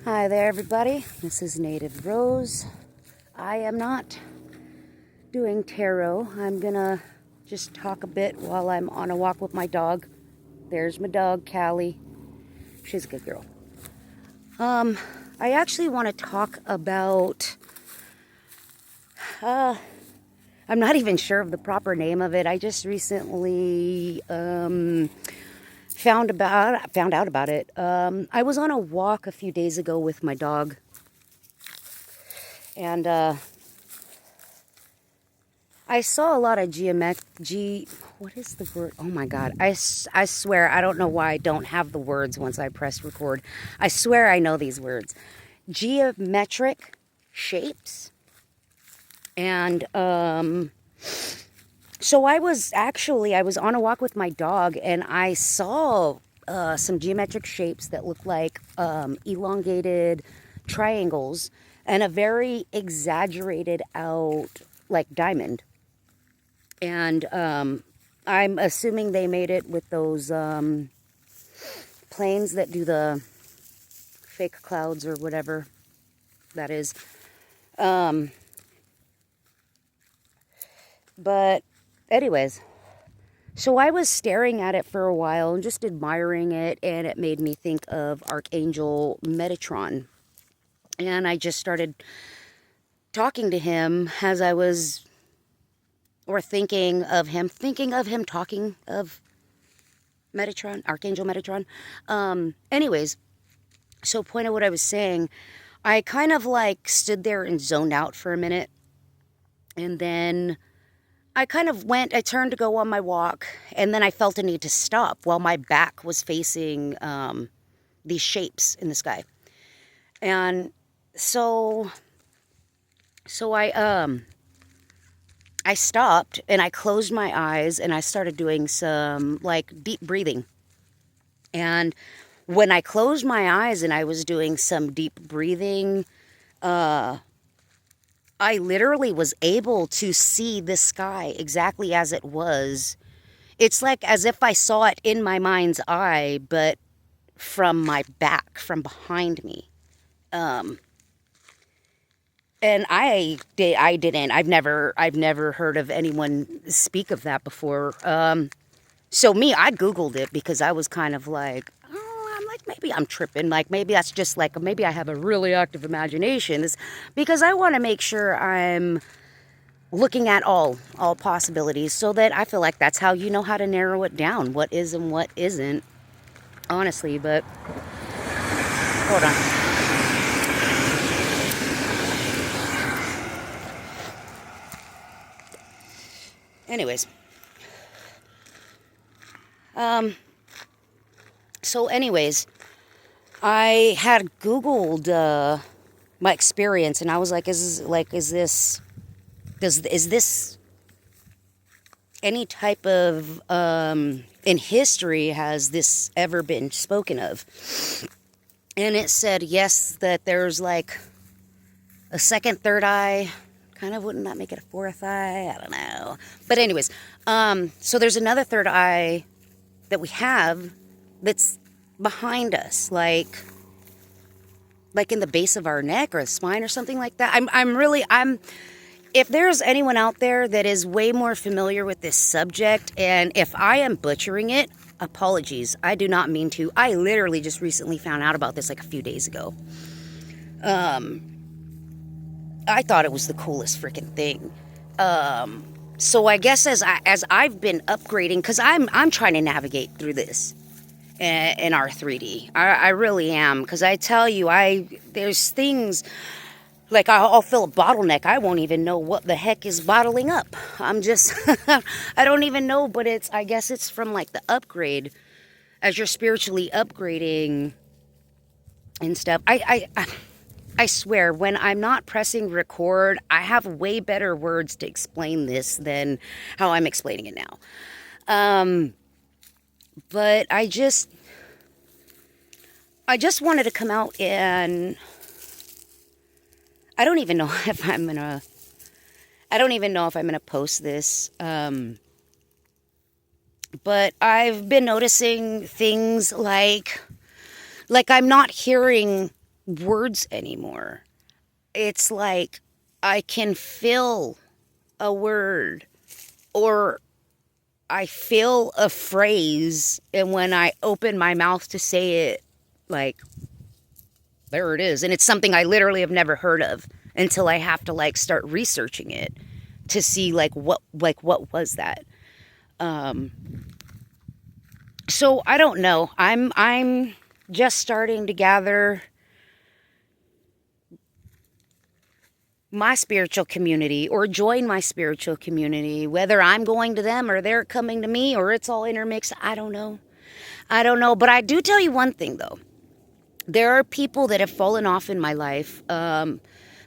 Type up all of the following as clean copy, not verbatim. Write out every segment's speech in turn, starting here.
Hi there, everybody. This is Native Rose. I am not doing tarot. I'm gonna just talk a bit while I'm on a walk with my dog. There's my dog, Callie. She's a good girl. I actually want to talk about. I'm not even sure of the proper name of it. I just recently found out about it. I was on a walk a few days ago with my dog, and I saw a lot of what is the word? Oh my God. I swear, I don't know why I don't have the words once I press record. I swear I know these words. Geometric shapes. And so I was on a walk with my dog, and I saw some geometric shapes that look like elongated triangles and a very exaggerated out like diamond. And I'm assuming they made it with those planes that do the fake clouds or whatever that is. But anyways, so I was staring at it for a while and just admiring it, and it made me think of Archangel Metatron. And I just started talking to him as I was, or thinking of him talking of Metatron, Archangel Metatron. Anyways, so point of what I was saying, I kind of like stood there and zoned out for a minute, and then I turned to go on my walk, and then I felt a need to stop while my back was facing these shapes in the sky. And so I stopped, and I closed my eyes, and I started doing some like deep breathing. And when I closed my eyes and I was doing some deep breathing, I literally was able to see the sky exactly as it was. It's like as if I saw it in my mind's eye, but from my back, from behind me. And I've never heard of anyone speak of that before. So I Googled it because I was kind of like, I'm like, maybe I'm tripping. Like, maybe that's just like, maybe I have a really active imagination. It's because I want to make sure I'm looking at all possibilities, so that I feel like that's how you know how to narrow it down, what is and what isn't, honestly. But hold on. Anyways, I had Googled my experience, and I was like, is this any type of in history, has this ever been spoken of? And it said yes, that there's like a second, third eye. Kind of, wouldn't that make it a fourth eye? I don't know. But anyways, so there's another third eye that we have that's behind us, like in the base of our neck or the spine or something like that. If there's anyone out there that is way more familiar with this subject, and if I am butchering it, apologies. I do not mean to. I literally just recently found out about this like a few days ago. I thought it was the coolest freaking thing. So I guess as I've been upgrading, because I'm trying to navigate through this in our 3D. I really am, because I tell you, there's things like I'll feel a bottleneck. I won't even know what the heck is bottling up. I'm just I don't even know, but I guess it's from like the upgrade as you're spiritually upgrading and stuff. I swear, when I'm not pressing record, I have way better words to explain this than how I'm explaining it now. But I just wanted to come out, and I don't even know if I'm gonna post this. But I've been noticing things like I'm not hearing words anymore. It's like I can feel a word, or I feel a phrase, and when I open my mouth to say it, like, there it is. And it's something I literally have never heard of until I have to like start researching it to see what was that. Um, so I don't know. I'm just starting to gather my spiritual community, or join my spiritual community, whether I'm going to them or they're coming to me, or it's all intermixed. I don't know. But I do tell you one thing though. There are people that have fallen off in my life.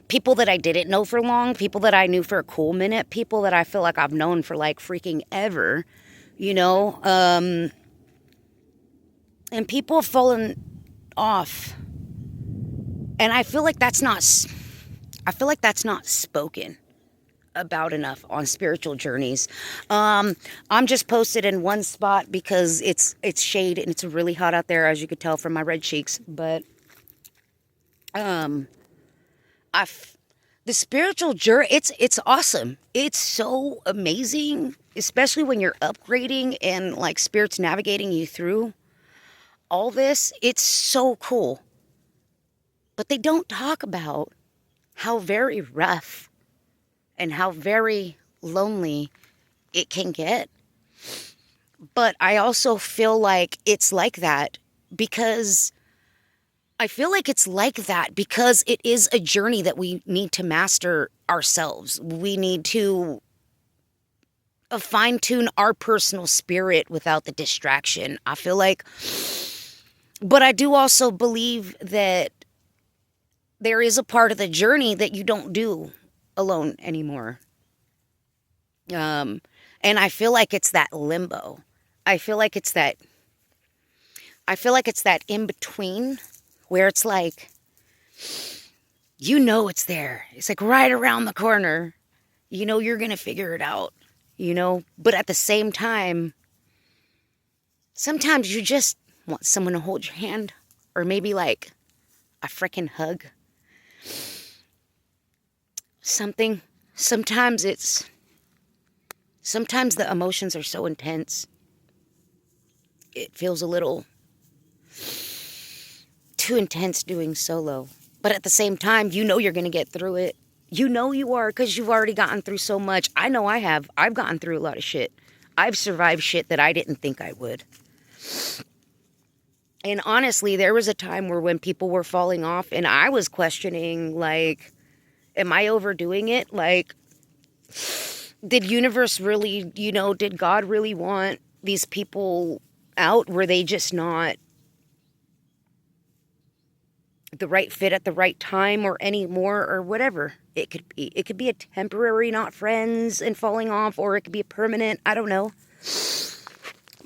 People that I didn't know for long, people that I knew for a cool minute, people that I feel like I've known for like freaking ever, you know. And people have fallen off. And I feel like that's not spoken about enough on spiritual journeys. I'm just posted in one spot because it's shade and it's really hot out there, as you could tell from my red cheeks. But the spiritual journey, it's awesome. It's so amazing, especially when you're upgrading and like spirit's navigating you through all this. It's so cool. But they don't talk about how very rough and how very lonely it can get. But I also feel like it's like that because it is a journey that we need to master ourselves. We need to fine-tune our personal spirit without the distraction. I feel like, but I do also believe that there is a part of the journey that you don't do alone anymore. And I feel like it's that limbo. I feel like it's that in between where it's like, it's there. It's like right around the corner. You're going to figure it out, but at the same time, sometimes you just want someone to hold your hand, or maybe like a freaking hug. Something. Sometimes the emotions are so intense. It feels a little too intense doing solo. But at the same time, you're going to get through it. You are, because you've already gotten through so much. I know I have. I've gotten through a lot of shit. I've survived shit that I didn't think I would. And honestly, there was a time where when people were falling off and I was questioning, like, am I overdoing it? Like, did universe really, did God really want these people out? Were they just not the right fit at the right time or anymore or whatever it could be? It could be a temporary not friends and falling off, or it could be a permanent. I don't know.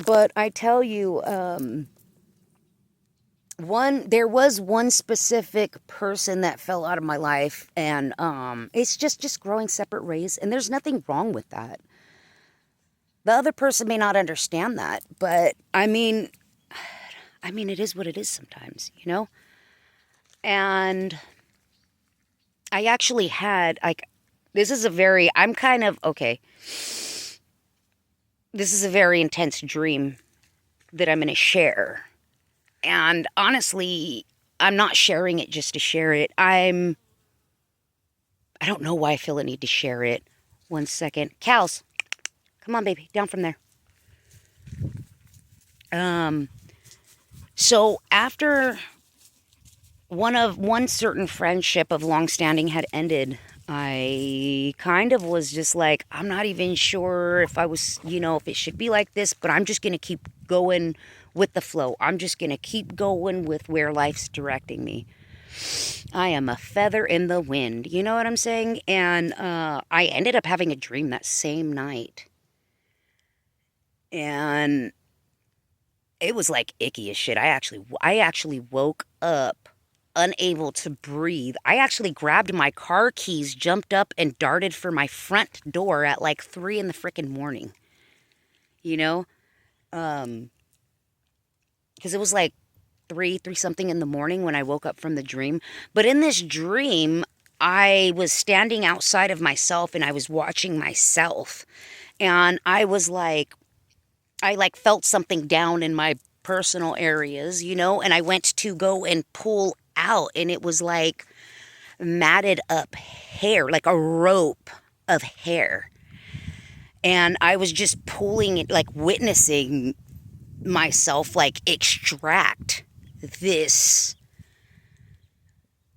But I tell you, there was one specific person that fell out of my life, and it's just growing separate ways, and there's nothing wrong with that. The other person may not understand that, but I mean it is what it is sometimes, And I actually had, this is a very intense dream that I'm going to share. And honestly, I'm not sharing it just to share it. I don't know why I feel a need to share it. 1 second. Cows, come on, baby, down from there. So after one certain friendship of long-standing had ended, I kind of was just like, I'm not even sure if I was, if it should be like this, but I'm just going to keep going with the flow. I'm just going to keep going with where life's directing me. I am a feather in the wind. You know what I'm saying? And I ended up having a dream that same night. And it was like icky as shit. I actually woke up unable to breathe. I actually grabbed my car keys, jumped up, and darted for my front door at like 3 in the frickin' morning. Because it was like three something in the morning when I woke up from the dream. But in this dream, I was standing outside of myself and I was watching myself. And I was like, I like felt something down in my personal areas, you know, and I went to go and pull out and it was like matted up hair, like a rope of hair. And I was just pulling it, like witnessing myself like extract this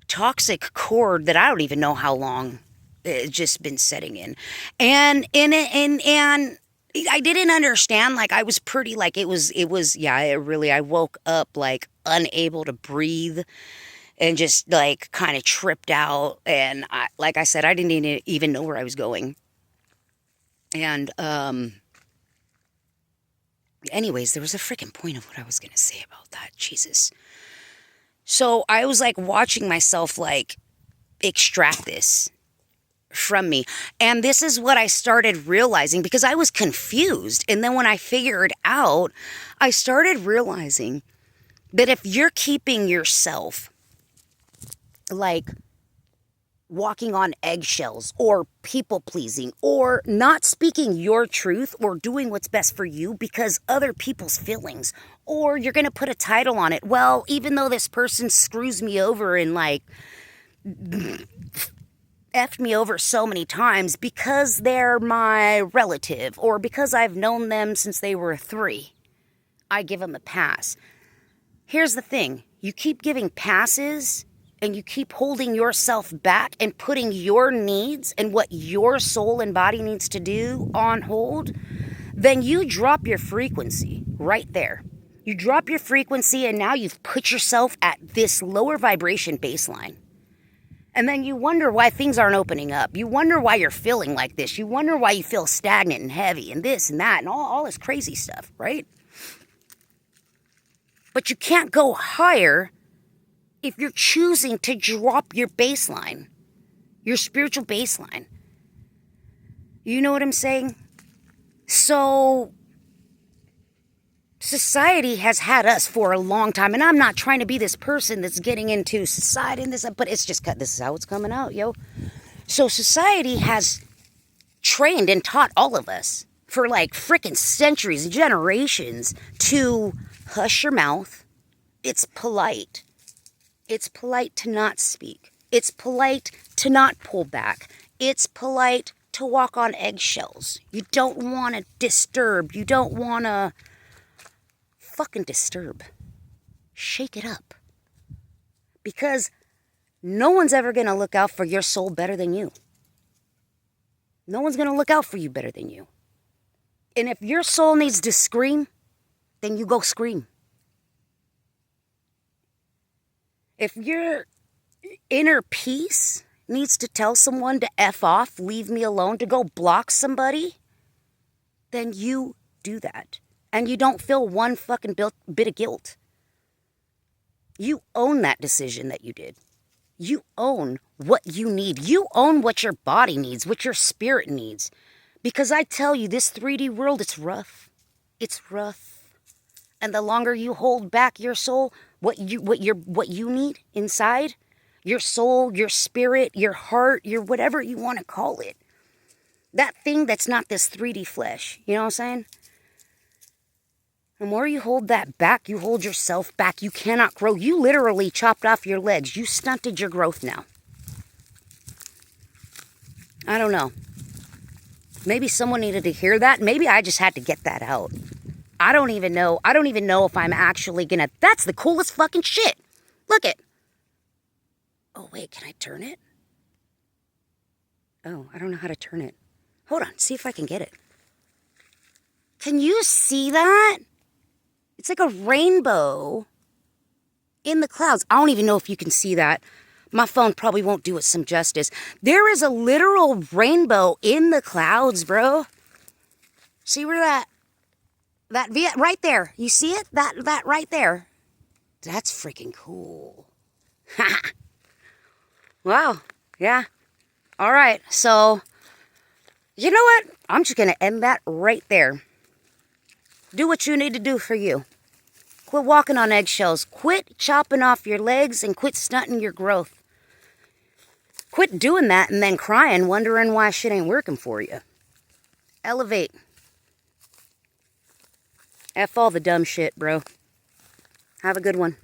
toxic cord that I don't even know how long it's just been setting in. And I didn't understand, like I was pretty like it was yeah, it really, I woke up like unable to breathe and just like kind of tripped out, and like I said, I didn't even know where I was going. And anyways, there was a freaking point of what I was going to say about that. Jesus. So I was like watching myself like extract this from me. And this is what I started realizing because I was confused. And then when I figured out, I started realizing that if you're keeping yourself like walking on eggshells or people pleasing or not speaking your truth or doing what's best for you because other people's feelings, or you're going to put a title on it. Well, even though this person screws me over and like effed me over so many times because they're my relative or because I've known them since they were 3, I give them a pass. Here's the thing. You keep giving passes and you keep holding yourself back and putting your needs and what your soul and body needs to do on hold, then you drop your frequency right there. You drop your frequency and now you've put yourself at this lower vibration baseline. And then you wonder why things aren't opening up. You wonder why you're feeling like this. You wonder why you feel stagnant and heavy and this and that and all this crazy stuff, right? But you can't go higher if you're choosing to drop your baseline, your spiritual baseline. You know what I'm saying? So society has had us for a long time, and I'm not trying to be this person that's getting into society and this, but it's just, this is how it's coming out, yo. So society has trained and taught all of us for like freaking centuries and generations to hush your mouth. It's polite. It's polite to not speak. It's polite to not pull back. It's polite to walk on eggshells. You don't want to disturb. You don't want to fucking disturb. Shake it up. Because no one's ever going to look out for your soul better than you. No one's going to look out for you better than you. And if your soul needs to scream, then you go scream. If your inner peace needs to tell someone to F off, leave me alone, to go block somebody, then you do that. And you don't feel one fucking bit of guilt. You own that decision that you did. You own what you need. You own what your body needs, what your spirit needs. Because I tell you, this 3D world, it's rough. It's rough. And the longer you hold back your soul, what you need inside, your soul, your spirit, your heart, your whatever you want to call it. That thing that's not this 3D flesh. You know what I'm saying? The more you hold that back, you hold yourself back. You cannot grow. You literally chopped off your legs. You stunted your growth now. I don't know. Maybe someone needed to hear that. Maybe I just had to get that out. I don't even know. I don't even know if I'm actually gonna... That's the coolest fucking shit. Look it. Oh, wait. Can I turn it? Oh, I don't know how to turn it. Hold on. See if I can get it. Can you see that? It's like a rainbow in the clouds. I don't even know if you can see that. My phone probably won't do it some justice. There is a literal rainbow in the clouds, bro. See where that right there. You see it? That right there. That's freaking cool. Wow. Yeah. All right. So, you know what? I'm just going to end that right there. Do what you need to do for you. Quit walking on eggshells. Quit chopping off your legs and quit stunting your growth. Quit doing that and then crying, wondering why shit ain't working for you. Elevate. F all the dumb shit, bro. Have a good one.